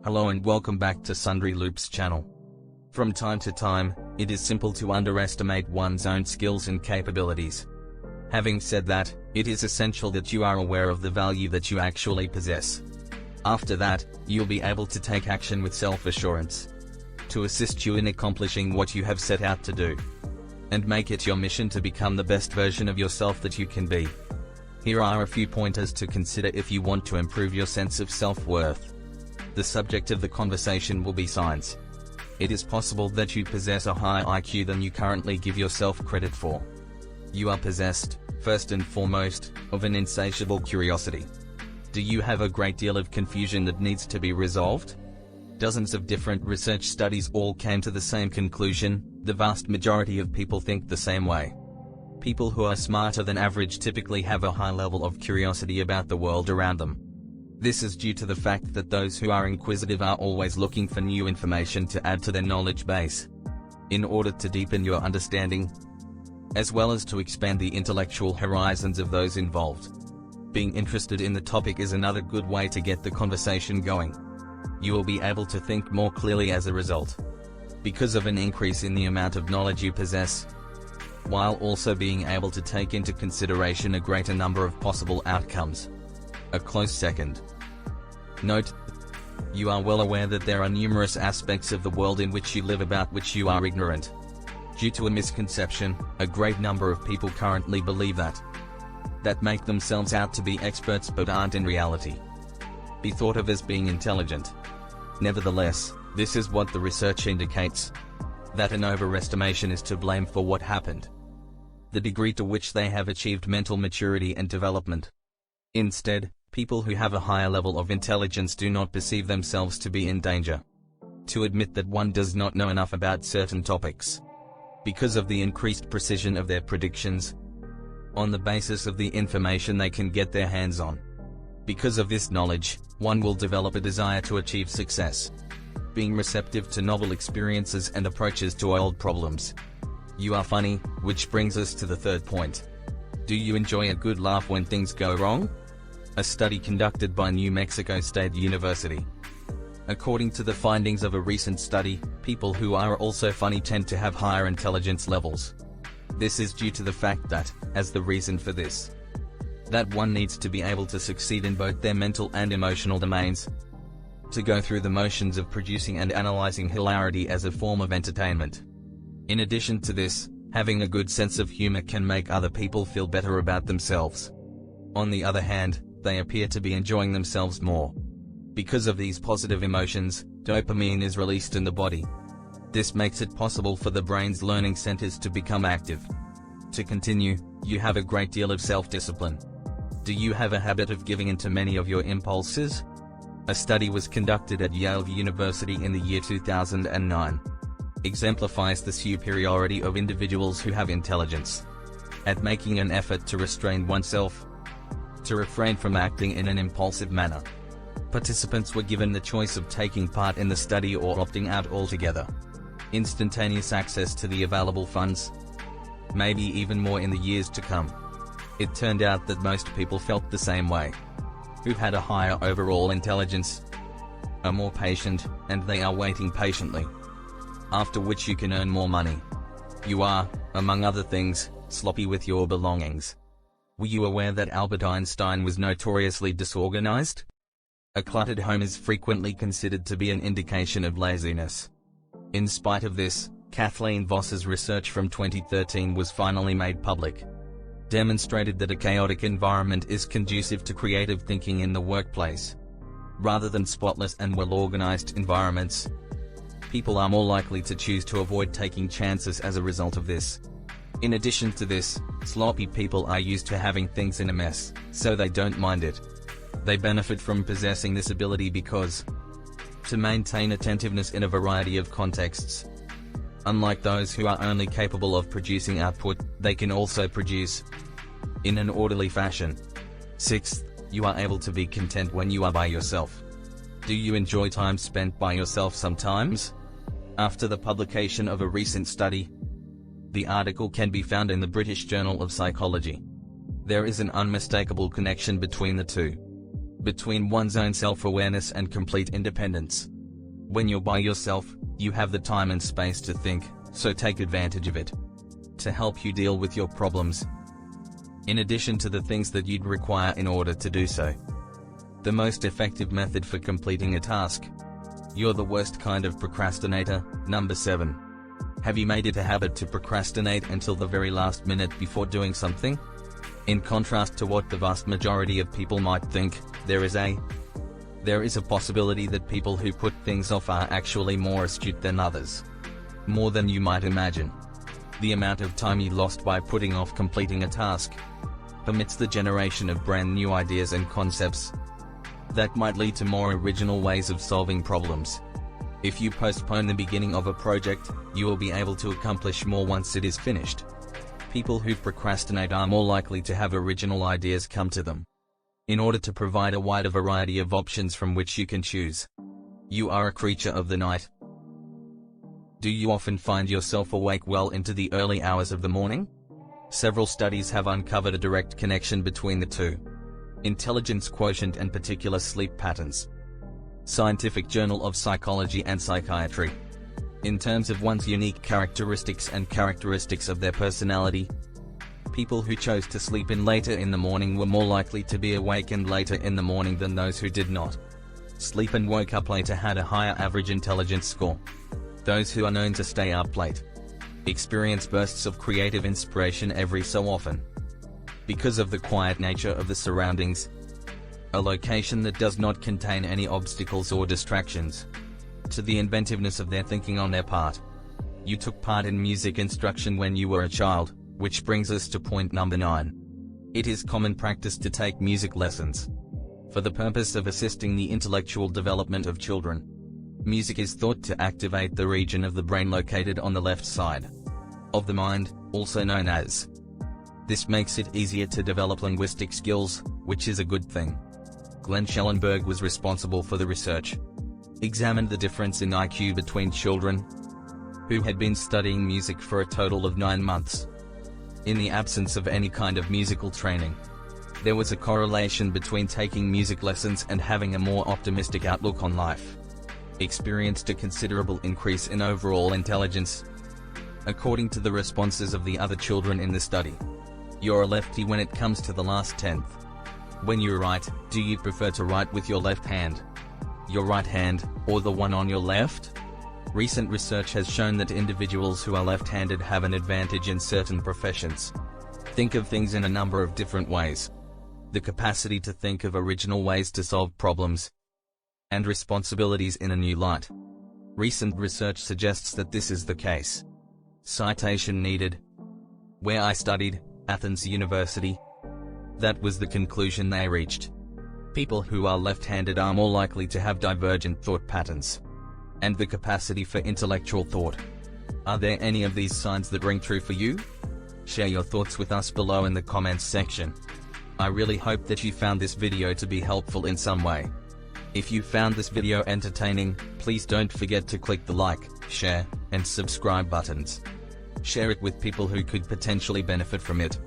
Hello and welcome back to Sundry Loops channel. From time to time, it is simple to underestimate one's own skills and capabilities. Having said that, it is essential that you are aware of the value that you actually possess. After that, you'll be able to take action with self-assurance to assist you in accomplishing what you have set out to do, and make it your mission to become the best version of yourself that you can be. Here are a few pointers to consider if you want to improve your sense of self-worth. The subject of the conversation will be science. It is possible that you possess a higher IQ than you currently give yourself credit for. You are possessed, first and foremost, of an insatiable curiosity. Do you have a great deal of confusion that needs to be resolved? Dozens of different research studies all came to the same conclusion: the vast majority of people think the same way. People who are smarter than average typically have a high level of curiosity about the world around them. This is due to the fact that those who are inquisitive are always looking for new information to add to their knowledge base, in order to deepen your understanding, as well as to expand the intellectual horizons of those involved. Being interested in the topic is another good way to get the conversation going. You will be able to think more clearly as a result, because of an increase in the amount of knowledge you possess, while also being able to take into consideration a greater number of possible outcomes. A close second. Note: you are well aware that there are numerous aspects of the world in which you live about which you are ignorant. Due to a misconception, a great number of people currently believe that make themselves out to be experts but aren't in reality. Be thought of as being intelligent. Nevertheless, this is what the research indicates: that an overestimation is to blame for what happened, the degree to which they have achieved mental maturity and development. Instead, people who have a higher level of intelligence do not perceive themselves to be in danger to admit that one does not know enough about certain topics, because of the increased precision of their predictions, on the basis of the information they can get their hands on. Because of this knowledge, one will develop a desire to achieve success, being receptive to novel experiences and approaches to old problems. You are funny, which brings us to the third point. Do you enjoy a good laugh when things go wrong? A study conducted by New Mexico State University. According to the findings of a recent study, people who are also funny tend to have higher intelligence levels. This is due to the fact that, as the reason for this, that one needs to be able to succeed in both their mental and emotional domains, to go through the motions of producing and analyzing hilarity as a form of entertainment. In addition to this, having a good sense of humor can make other people feel better about themselves. On the other hand, they appear to be enjoying themselves more. Because of these positive emotions, dopamine is released in the body. This makes it possible for the brain's learning centers to become active. To continue, you have a great deal of self-discipline. Do you have a habit of giving in to many of your impulses? A study was conducted at Yale University in the year 2009. Exemplifies the superiority of individuals who have intelligence at making an effort to restrain oneself, to refrain from acting in an impulsive manner. Participants were given the choice of taking part in the study or opting out altogether. Instantaneous access to the available funds, maybe even more in the years to come. It turned out that most people felt the same way, who had a higher overall intelligence, are more patient, and they are waiting patiently. After which you can earn more money. You are, among other things, sloppy with your belongings. Were you aware that Albert Einstein was notoriously disorganized? A cluttered home is frequently considered to be an indication of laziness. In spite of this, Kathleen Voss's research from 2013 was finally made public. Demonstrated that a chaotic environment is conducive to creative thinking in the workplace. Rather than spotless and well-organized environments, people are more likely to choose to avoid taking chances as a result of this. In addition to this, sloppy people are used to having things in a mess, so they don't mind it. They benefit from possessing this ability because, to maintain attentiveness in a variety of contexts. Unlike those who are only capable of producing output, they can also produce in an orderly fashion. Sixth, you are able to be content when you are by yourself. Do you enjoy time spent by yourself sometimes? After the publication of a recent study, the article can be found in the British Journal of Psychology. There is an unmistakable connection between the two. between one's own self-awareness and complete independence. When you're by yourself, you have the time and space to think, so take advantage of it. To help you deal with your problems, in addition to the things that you'd require in order to do so. The most effective method for completing a task. You're the worst kind of procrastinator. Number 7. Have you made it a habit to procrastinate until the very last minute before doing something? In contrast to what the vast majority of people might think, there is a possibility that people who put things off are actually more astute than others. More than you might imagine. The amount of time you lost by putting off completing a task permits the generation of brand new ideas and concepts that might lead to more original ways of solving problems. If you postpone the beginning of a project, you will be able to accomplish more once it is finished. People who procrastinate are more likely to have original ideas come to them. In order to provide a wider variety of options from which you can choose. You are a creature of the night. Do you often find yourself awake well into the early hours of the morning? Several studies have uncovered a direct connection between the two. Intelligence quotient and particular sleep patterns. Scientific Journal of Psychology and Psychiatry. In terms of one's unique characteristics and characteristics of their personality, people who chose to sleep in later in the morning were more likely to be awakened later in the morning than those who did not. Sleep and woke up later had a higher average intelligence score. Those who are known to stay up late experience bursts of creative inspiration every so often. Because of the quiet nature of the surroundings, a location that does not contain any obstacles or distractions, to the inventiveness of their thinking on their part. You took part in music instruction when you were a child, which brings us to point number 9. It is common practice to take music lessons for the purpose of assisting the intellectual development of children. Music is thought to activate the region of the brain located on the left side of the mind, also known as. This makes it easier to develop linguistic skills, which is a good thing. Glenn Schellenberg was responsible for the research. Examined the difference in IQ between children who had been studying music for a total of 9 months. In the absence of any kind of musical training, there was a correlation between taking music lessons and having a more optimistic outlook on life. Experienced a considerable increase in overall intelligence, according to the responses of the other children in the study. You're a lefty when it comes to the last tenth. When you write, do you prefer to write with your left hand, your right hand, or the one on your left? Recent research has shown that individuals who are left-handed have an advantage in certain professions. Think of things in a number of different ways. The capacity to think of original ways to solve problems and responsibilities in a new light. Recent research suggests that this is the case. Citation needed. Where I studied, Athens University. That was the conclusion they reached. People who are left-handed are more likely to have divergent thought patterns and the capacity for intellectual thought. Are there any of these signs that ring true for you? Share your thoughts with us below in the comments section. I really hope that you found this video to be helpful in some way. If you found this video entertaining, please don't forget to click the like, share, and subscribe buttons. Share it with people who could potentially benefit from it.